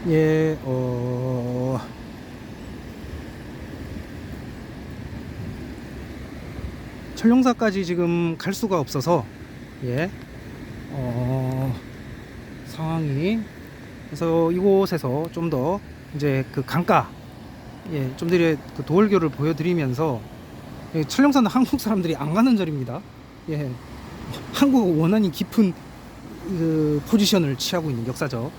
예, 천룡사까지 지금 갈 수가 없어서, 예, 상황이, 그래서 이곳에서 좀 더 이제 그 강가, 예, 좀 더 그 도월교를 보여드리면서, 예, 천룡사는 한국 사람들이 안 가는 절입니다. 예, 한국은 원한이 깊은 그 포지션을 취하고 있는 역사죠.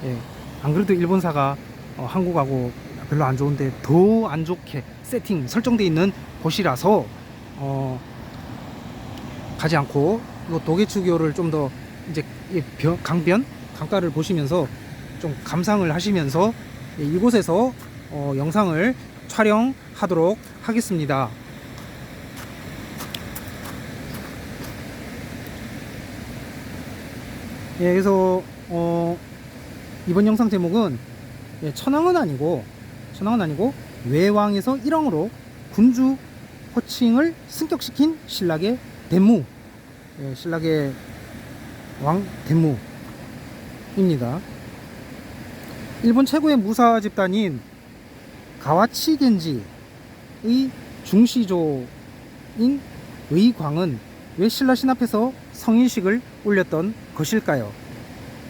예, 안 그래도 일본사가 한국하고 별로 안 좋은데 더 안 좋게 세팅 설정돼 있는 곳이라서 가지 않고 이거 도개추교를 좀 더 이제 강가를 보시면서 좀 감상을 하시면서 이곳에서 영상을 촬영하도록 하겠습니다. 예, 그래서 이번 영상 제목은 천황은 아니고 외왕에서 일왕으로 군주 호칭을 승격시킨 신라의 대무, 예, 신라의 왕 대무입니다. 일본 최고의 무사 집단인 가와치 겐지의 중시조인 의광은 왜 신라신 앞에서 성인식을 올렸던 것일까요?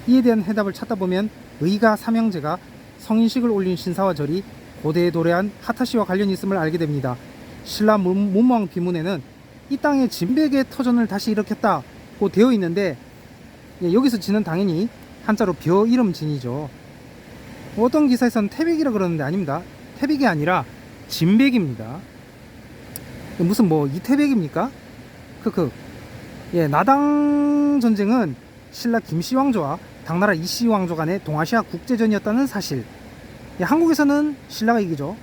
이에 대한 해답을 찾다 보면 의가 삼형제가 성인식을 올린 신사와 절이 고대에 도래한 하타시와 관련이 있음을 알게 됩니다. 신라 문왕 비문에는 이 땅에 진백의 터전을 다시 일으켰다고 되어 있는데, 예, 여기서 진은 당연히 한자로 벼 이름 진이죠. 어떤 기사에서는 태백이라 그러는데 아닙니다. 태백이 아니라 진백입니다. 무슨 뭐 이태백입니까? 크크. 예, 나당 전쟁은 신라 김씨 왕조와 당나라 이씨 왕조 간의 동아시아 국제전이었다는 사실. 예, 한국에서는 신라가 이기죠.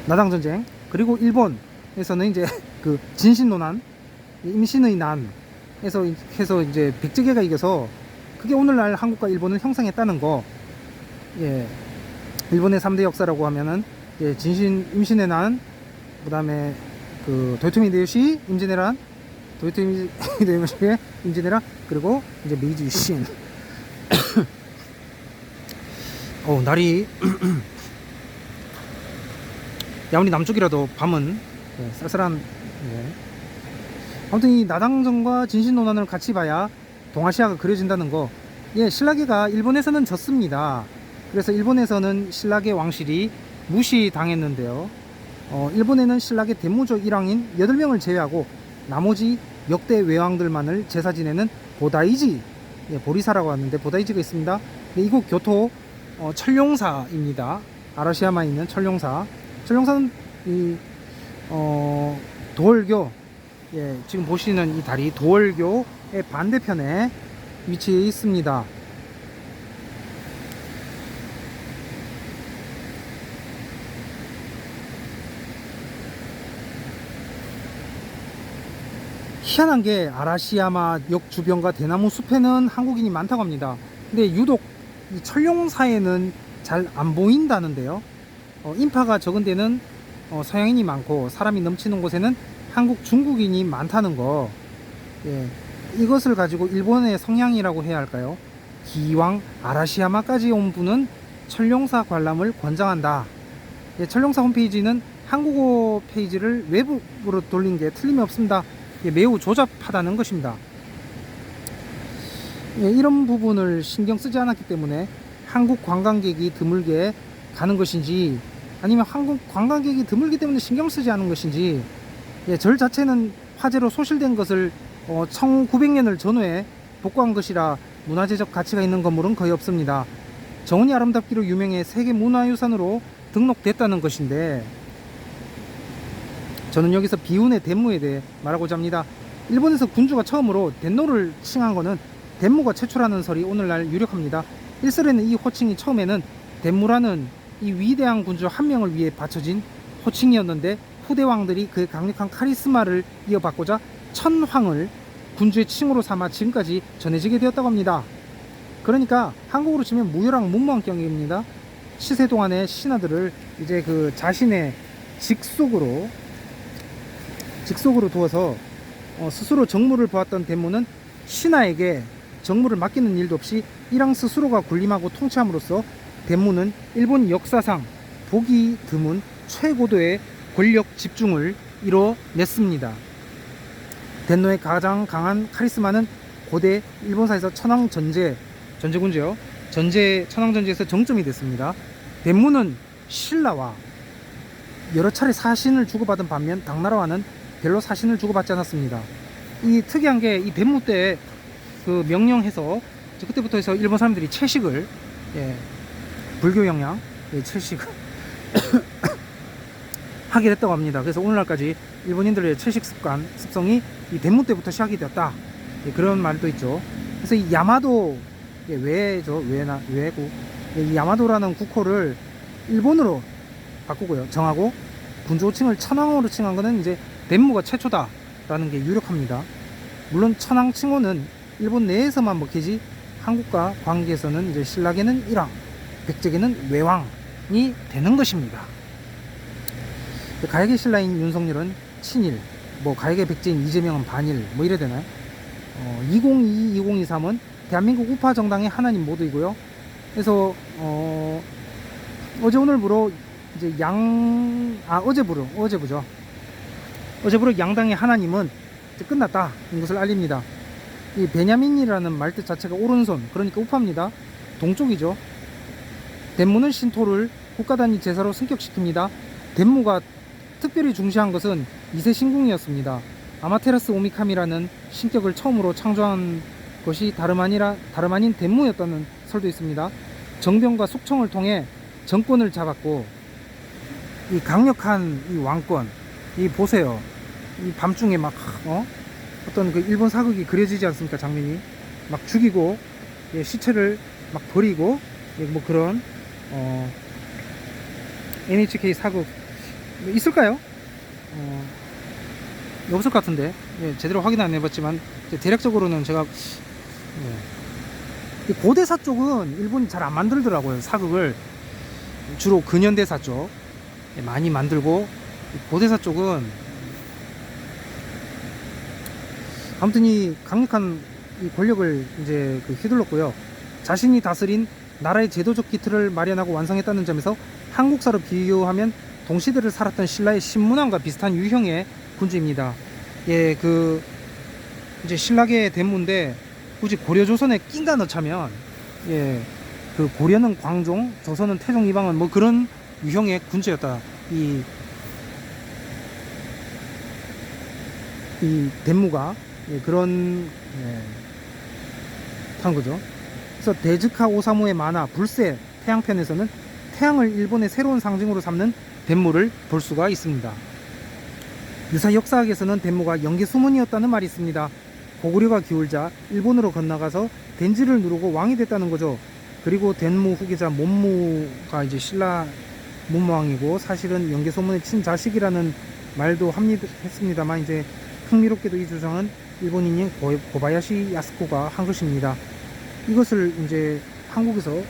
나당 전쟁. 그리고 일본에서는 이제 그 진신노난, 임신의 난에서 해서 이제 백제계가 이겨서 그게 오늘날 한국과 일본을 형성했다는 거. 예, 일본의 3대 역사라고 하면은, 예, 임신의 난, 그 다음에 그 도요토미 히데요시 임진왜란, 도요토미 히데요시의 임진왜란, 그리고 이제 메이지 유신. 날이 아무리 남쪽이라도 밤은, 예, 쌀쌀한. 예. 아무튼 이 나당전과 진신노난을 같이 봐야 동아시아가 그려진다는 거. 예, 신라계가 일본에서는 졌습니다. 그래서 일본에서는 신라계 왕실이 무시당했는데요. 일본에는 신라계 대무조 일왕인 8명을 제외하고 나머지 역대 외왕들만을 제사 지내는 보다이지, 예, 보리사라고 하는데 보다이지가 있습니다. 네, 이곳 교토 천룡사입니다. 아라시야마에 있는 천룡사. 천룡사는 이 도월교, 예, 지금 보시는 이 다리 도월교의 반대편에 위치해 있습니다. 희한한 게 아라시야마 역 주변과 대나무 숲에는 한국인이 많다고 합니다. 근데 유독 이 천룡사에는 잘 안 보인다는데요. 인파가 적은 데는 서양인이 많고 사람이 넘치는 곳에는 한국 중국인이 많다는 거. 예, 이것을 가지고 일본의 성향이라고 해야 할까요? 기왕 아라시야마까지 온 분은 천룡사 관람을 권장한다. 예, 천룡사 홈페이지는 한국어 페이지를 외부로 돌린 게 틀림이 없습니다. 예, 매우 조잡하다는 것입니다. 예, 이런 부분을 신경 쓰지 않았기 때문에 한국 관광객이 드물게 가는 것인지, 아니면 한국 관광객이 드물기 때문에 신경 쓰지 않은 것인지, 예, 절 자체는 화재로 소실된 것을 1900년을 전후에 복구한 것이라 문화재적 가치가 있는 건물은 거의 없습니다. 정원이 아름답기로 유명해 세계문화유산으로 등록됐다는 것인데, 저는 여기서 비운의 덴무에 대해 말하고자 합니다. 일본에서 군주가 처음으로 덴노를 칭한 것은 덴무가 최초라는 설이 오늘날 유력합니다. 일설에는 이 호칭이 처음에는 덴무라는 이 위대한 군주 한 명을 위해 바쳐진 호칭이었는데, 후대 왕들이 그의 강력한 카리스마를 이어받고자 천황을 군주의 칭호로 삼아 지금까지 전해지게 되었다고 합니다. 그러니까 한국으로 치면 무열왕 문무왕경입니다. 시세 동안의 신하들을 이제 그 자신의 직속으로 두어서 스스로 정무를 보았던 덴무는 신하에게 정무를 맡기는 일도 없이 이랑 스스로가 군림하고 통치함으로써 대무는 일본 역사상 보기 드문 최고도의 권력 집중을 이뤄냈습니다. 덴노의 가장 강한 카리스마는 고대 일본사에서 천황전제군주요. 천황전제에서 정점이 됐습니다. 덴무는 신라와 여러 차례 사신을 주고받은 반면 당나라와는 별로 사신을 주고받지 않았습니다. 이 특이한 게 이 덴무 때 그 명령해서 그때부터 해서 일본 사람들이 채식을 불교 영향 채식을 하게 됐다고 합니다. 그래서 오늘날까지 일본인들의 채식 습성이 이 덴무 때부터 시작이 되었다. 그런 말도 있죠. 그래서 이 야마도 외고 이 야마도라는 국호를 일본으로 바꾸고요. 정하고 군주 호칭을 천황으로 칭한 것은 이제 덴무가 최초다라는 게 유력합니다. 물론 천황 칭호는 일본 내에서만 먹히지 한국과 관계에서는 이제 신라계는 일왕, 백제계는 외왕이 되는 것입니다. 가야계 신라인 윤석열은 친일, 가야계 백제인 이재명은 반일, 이래 되나요? 2022, 2023은 대한민국 우파 정당의 하나님 모두이고요. 그래서 어제 오늘부로 이제 어제부로 양당의 하나님은 이제 끝났다 이런 것을 알립니다. 이 베냐민이라는 말뜻 자체가 오른손, 그러니까 우파입니다. 동쪽이죠. 덴무는 신토를 국가단위 제사로 승격시킵니다. 덴무가 특별히 중시한 것은 2세 신궁이었습니다. 아마테라스 오미카미라는 신격을 처음으로 창조한 것이 다름 아닌 덴무였다는 설도 있습니다. 정병과 숙청을 통해 정권을 잡았고, 이 강력한 이 왕권, 이 보세요. 이 밤중에 막 어떤 그 일본 사극이 그려지지 않습니까? 장면이 막 죽이고 시체를 막 버리고 그런 NHK 사극 있을까요? 없을 것 같은데 제대로 확인 안 해봤지만 대략적으로는 제가 고대사 쪽은 일본이 잘 안 만들더라고요. 사극을 주로 근현대사 쪽 많이 만들고, 고대사 쪽은 아무튼 이 강력한 이 권력을 이제 휘둘렀고요. 자신이 다스린 나라의 제도적 기틀을 마련하고 완성했다는 점에서 한국사로 비교하면 동시대를 살았던 신라의 신문왕과 비슷한 유형의 군주입니다. 이제 신라계의 덴무인데 굳이 고려조선에 낀가 넣자면 그 고려는 광종, 조선은 태종, 이방원 그런 유형의 군주였다. 이 덴무가 그런 한 거죠. 그래서 데즈카 오사무의 만화 불새 태양편에서는 태양을 일본의 새로운 상징으로 삼는 덴무를 볼 수가 있습니다. 유사 역사학에서는 덴무가 영계 수문이었다는 말이 있습니다. 고구려가 기울자 일본으로 건너가서 덴지를 누르고 왕이 됐다는 거죠. 그리고 덴무 후계자 몬무가 이제 신라 문무왕이고, 사실은 영계 소문의 친자식이라는 말도 했습니다만, 이제 흥미롭게도 이 주장은 일본인인 고바야시 야스코가 한 것입니다. 이것을 이제 한국에서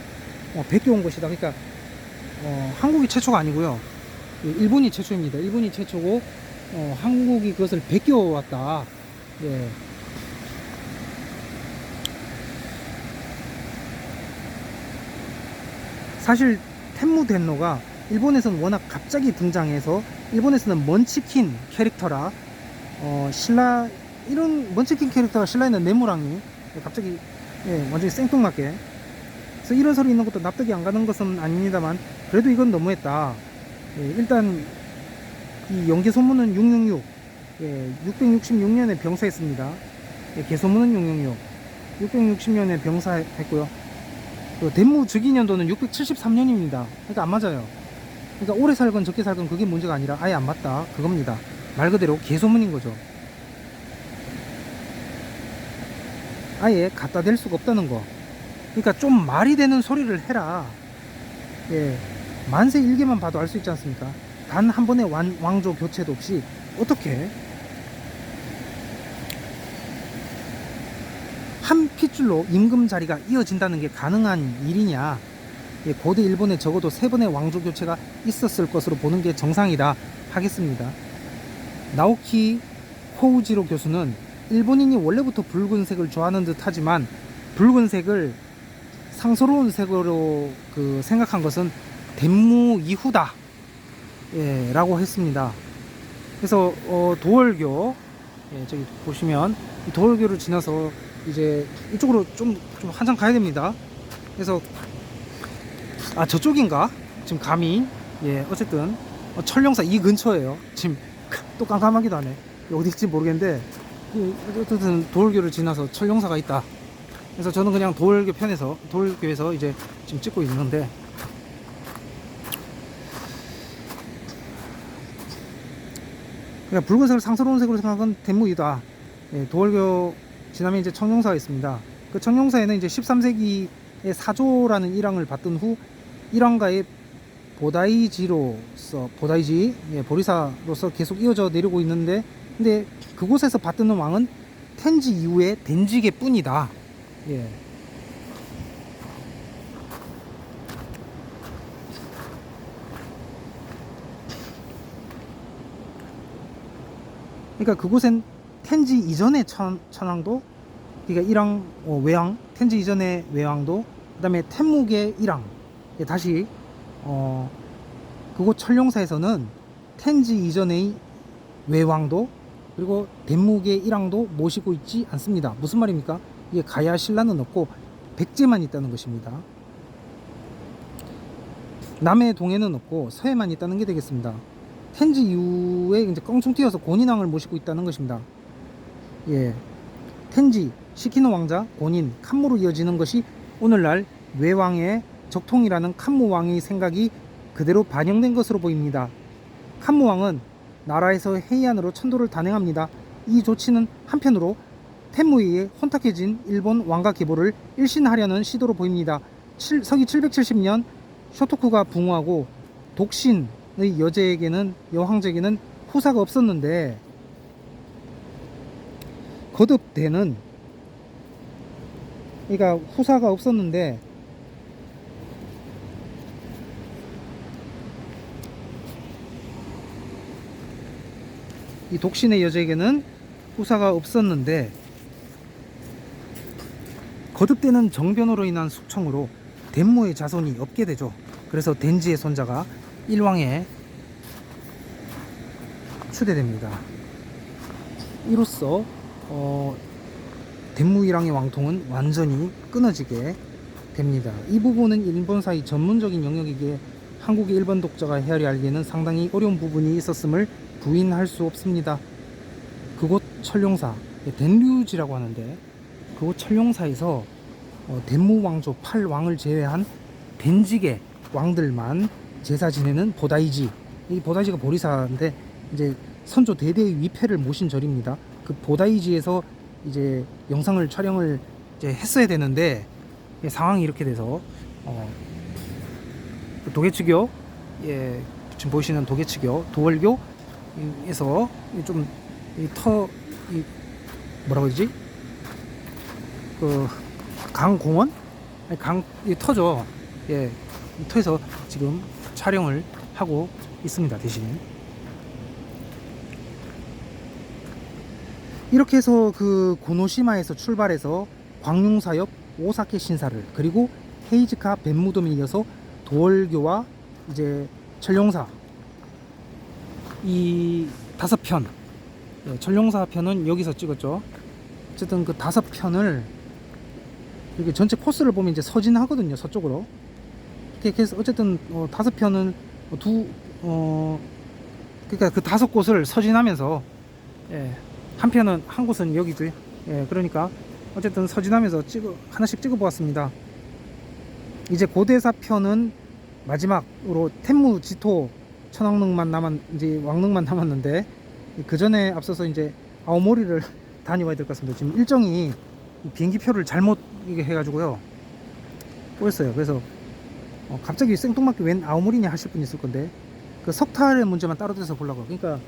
베껴온 것이다. 그러니까 한국이 최초가 아니고요. 일본이 최초입니다. 일본이 최초고 한국이 그것을 베껴왔다. 사실 텐무 덴노가 일본에서는 워낙 갑자기 등장해서 일본에서는 먼치킨 캐릭터라 이런 먼치킨 캐릭터가 신라에는 네모랑이 갑자기 완전히 생뚱맞게, 그래서 이런 소리 있는 것도 납득이 안 가는 것은 아닙니다만, 그래도 이건 너무했다. 일단 이 영계 소문은 666년에 병사했습니다. 개소문은 660년에 병사했고요. 덴무 즉위년도는 673년입니다. 그러니까 안 맞아요. 그러니까 오래 살건 적게 살건 그게 문제가 아니라 아예 안 맞다 그겁니다. 말 그대로 개소문인 거죠. 아예 갖다 댈 수가 없다는 거. 그러니까 좀 말이 되는 소리를 해라. 만세 일기만 봐도 알 수 있지 않습니까? 단 한 번의 왕조 교체도 없이 어떻게 한 핏줄로 임금 자리가 이어진다는 게 가능한 일이냐. 고대 일본에 적어도 3번의 왕조 교체가 있었을 것으로 보는 게 정상이다 하겠습니다. 나오키 호우지로 교수는 일본인이 원래부터 붉은색을 좋아하는 듯 하지만 붉은색을 상스러운 색으로 그 생각한 것은 덴무 이후다, 예, 라고 했습니다. 그래서 도월교, 예, 저기 보시면 이 도월교를 지나서 이제 이쪽으로 좀 한참 가야 됩니다. 그래서 저쪽인가? 지금 감이, 예, 어쨌든 철령사 이 근처에요. 지금 또 깜깜하기도 하네. 어디일지 모르겠는데 어쨌든 도월교를 지나서 철령사가 있다. 그래서 저는 그냥 도월교에서 이제 지금 찍고 있는데, 그러니까 붉은색을 상스러운 색으로 생각한 덴무이다. 예, 도월교 지나면 이제 청룡사가 있습니다. 그 청룡사에는 이제 13세기에 사조라는 일왕을 받던 후 일왕가의 보다이지, 예, 보리사로서 계속 이어져 내려오고 있는데, 근데 그곳에서 받드는 왕은 텐지 이후의 덴지게 뿐이다. 예. 그러니까 그곳엔 텐지 이전의 천황도, 그러니까 일왕, 외왕, 텐지 이전의 외왕도, 그 다음에 텐무계 일왕, 예, 다시 그곳 철룡사에서는 텐지 이전의 외왕도 그리고 덴무계 일왕도 모시고 있지 않습니다. 무슨 말입니까? 이게 가야 신라는 없고 백제만 있다는 것입니다. 남해 동해는 없고 서해만 있다는 게 되겠습니다. 텐지 이후에 이제 껑충 뛰어서 곤인왕을 모시고 있다는 것입니다. 예, 텐지, 시키노 왕자, 곤인, 칸무로 이어지는 것이 오늘날 외왕의 적통이라는 칸무왕의 생각이 그대로 반영된 것으로 보입니다. 칸무왕은 나라에서 해이안으로 천도를 단행합니다. 이 조치는 한편으로 텐무에 의해 혼탁해진 일본 왕가 계보를 일신하려는 시도로 보입니다. 서기 770년 쇼토쿠가 붕어하고 독신의 여왕제에게는 후사가 없었는데, 거듭대는, 그러니까 후사가 없었는데 이 독신의 여제에게는 후사가 없었는데 거듭되는 정변으로 인한 숙청으로 덴무의 자손이 없게 되죠. 그래서 덴지의 손자가 일왕에 추대됩니다. 이로써 덴무 일왕의 왕통은 완전히 끊어지게 됩니다. 이 부분은 일본사의 전문적인 영역이기에 한국의 일본 독자가 헤아려 알기에는 상당히 어려운 부분이 있었음을 부인할 수 없습니다. 그곳 철룡사, 덴류지라고 하는데, 그곳 철룡사에서 덴무 왕조 8왕을 제외한 덴지계 왕들만 제사 지내는 보다이지, 이 보다이지가 보리사인데 이제 선조 대대의 위패를 모신 절입니다. 그 보다이지에서 이제 영상을 촬영을 이제 했어야 되는데 상황이 이렇게 돼서 도계치교, 예, 지금 보시는 도계치교 도월교에서 좀 뭐라고 그러지? 그 강공원? 아니 이 터죠. 예, 이 터에서 지금 촬영을 하고 있습니다. 대신 이렇게 해서 그 고노시마에서 출발해서 광룡사 옆 오사케 신사를, 그리고 헤이즈카 벤무돔에 이어서 도월교와 이제 철룡사, 이 5편, 철룡사 편은 여기서 찍었죠. 어쨌든 그 5편을 이렇게 전체 코스를 보면 이제 서진하거든요, 서쪽으로. 이렇게 해서 어쨌든 5편은 그러니까 그 5곳을 서진하면서, 예, 한 곳은 여기죠. 예, 그러니까 어쨌든 서진하면서 하나씩 찍어 보았습니다. 이제 고대사 편은 마지막으로 텐무 지토 이제 왕릉만 남았는데, 그 전에 앞서서 이제 아오모리를 다녀와야 될 것 같습니다. 지금 일정이 비행기표를 잘못 이게 해가지고요 꼬였어요. 그래서 갑자기 생뚱맞게 웬 아오모리냐 하실 분이 있을 건데, 그 석탈의 문제만 따로 떼서 보려고. 그러니까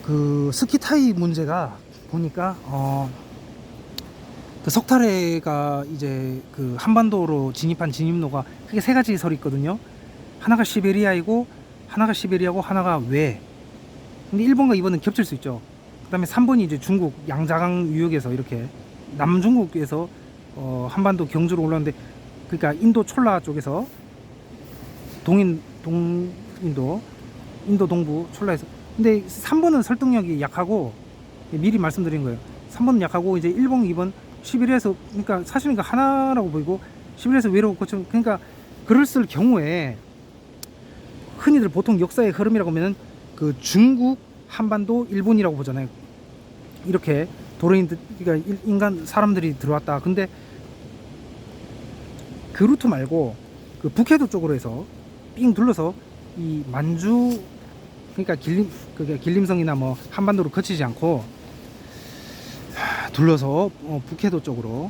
그 스키타이 문제가 보니까 그 석탈해가 이제 그 한반도로 진입한 진입로가 크게 3가지 설이 있거든요. 하나가 시베리아고 하나가 외. 근데 일본과 이번은 겹칠 수 있죠. 그다음에 3번이 이제 중국 양자강 유역에서 이렇게 남중국에서 한반도 경주로 올라오는데, 그러니까 인도 촐라 쪽에서 동인도 인도 동부 촐라에서. 근데 3번은 설득력이 약하고, 미리 말씀드린 거예요. 3번은 약하고 이제 1번, 2번 11에서, 그러니까 사실은 하나라고 보이고 11에서 외로 고쳐. 그러니까 글을 쓸 경우에 흔히들 보통 역사의 흐름이라고 하면은 그 중국, 한반도, 일본이라고 보잖아요. 이렇게 도로인들, 그러니까 인간 사람들이 들어왔다. 근데 그 루트 말고 그 북해도 쪽으로 해서 삥 둘러서 이 만주, 그러니까 길림성이나 뭐 한반도로 거치지 않고 둘러서 북해도 쪽으로,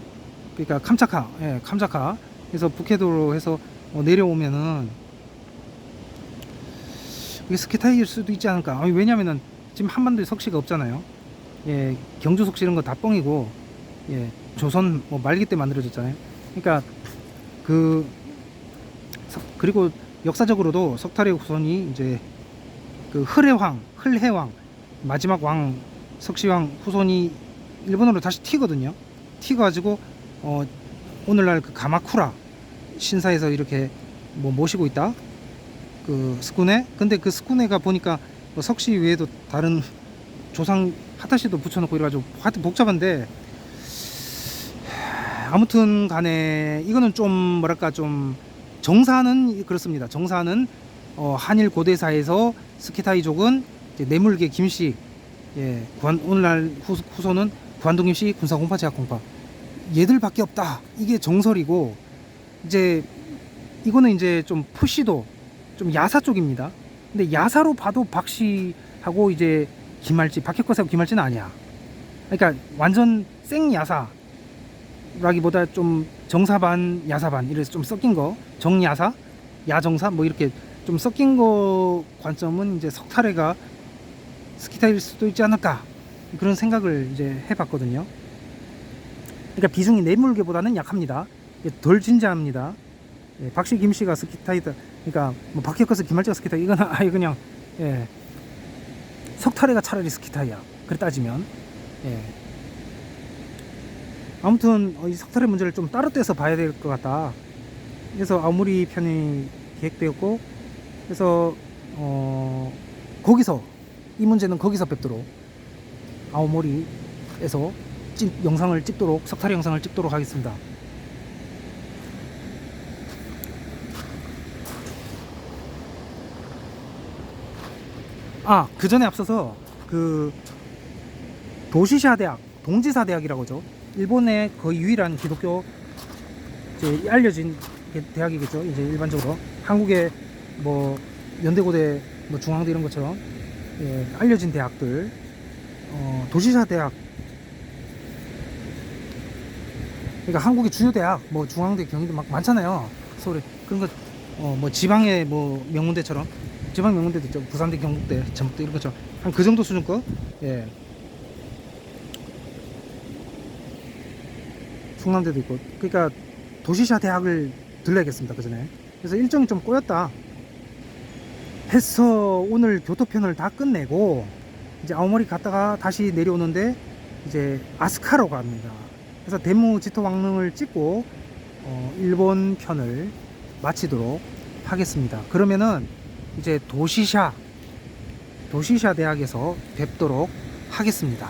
그러니까 캄차카 해서 북해도로 해서 내려오면은 이게 스키타이일 수도 있지 않을까. 왜냐면은 지금 한반도에 석시가 없잖아요. 예, 경주 석시 이런 거 다 뻥이고, 예, 조선 뭐 말기 때 만들어졌잖아요. 그러니까 그리고 역사적으로도 석탈의 후손이 이제 그 흘해왕 마지막 왕 석시왕 후손이 일본으로 다시 튀거든요. 튀가지고 오늘날 그 가마쿠라 신사에서 이렇게 뭐 모시고 있다. 그 스쿠네. 근데 그 스쿠네가 보니까 뭐 석시 외에도 다른 조상 하타시도 붙여놓고 이래가지고 하여튼 복잡한데, 아무튼 간에 이거는 좀 뭐랄까, 좀 정사는 그렇습니다. 정사는 한일 고대사에서 스키타이족은 이제 내물계 김씨, 예, 오늘날 후손은 구한동 김씨, 군사공파, 제약공파, 얘들밖에 없다. 이게 정설이고, 이제 이거는 이제 좀 푸시도 좀 야사 쪽입니다. 근데 야사로 봐도 박씨하고 이제 김말지, 박혁거사하고 김말지는 아니야. 그러니까 완전 생 야사라기보다 좀 정사반 야사반 이래서 좀 섞인 거, 정야사 야정사 뭐 이렇게 좀 섞인 거 관점은 이제 석탈해가 스키타일 수도 있지 않을까, 그런 생각을 이제 해봤거든요. 그러니까 비중이 내물계보다는 약합니다. 덜 진지합니다. 예, 박씨 김씨가 스키타이다. 그러니까 뭐 박혁거스 김말지가 스키타이, 이건 아예 그냥, 예, 석탈해가 차라리 스키타이야. 그래 따지면. 예. 아무튼 이 석탈의 문제를 좀 따로 떼서 봐야 될 것 같다. 그래서 아오모리 편이 계획되었고, 그래서 거기서 이 문제는 거기서 뵙도록 아오모리에서 영상을 찍도록, 석탈의 영상을 찍도록 하겠습니다. 그 전에 앞서서 그 도시샤 대학, 동지사 대학이라고 하죠. 일본의 거의 유일한 기독교 이제 알려진 대학이겠죠. 이제 일반적으로 한국의 뭐 연대고대, 뭐 중앙대 이런 것처럼, 예, 알려진 대학들, 도시사 대학, 그러니까 한국의 주요 대학, 뭐 중앙대, 경희대 막 많잖아요. 서울에 그런 거, 뭐 지방의 뭐 명문대처럼, 지방 명문대도 있죠. 부산대, 경북대, 전북대 이런 것처럼 한 그 정도 수준 거. 예. 충남대도 있고. 그러니까 도시샤 대학을 들러야겠습니다. 그 전에. 그래서 일정이 좀 꼬였다 해서 오늘 교토편을 다 끝내고 이제 아오모리 갔다가 다시 내려오는데 이제 아스카로 갑니다. 그래서 대무 지토 왕릉을 찍고 일본 편을 마치도록 하겠습니다. 그러면은 이제 도시샤 대학에서 뵙도록 하겠습니다.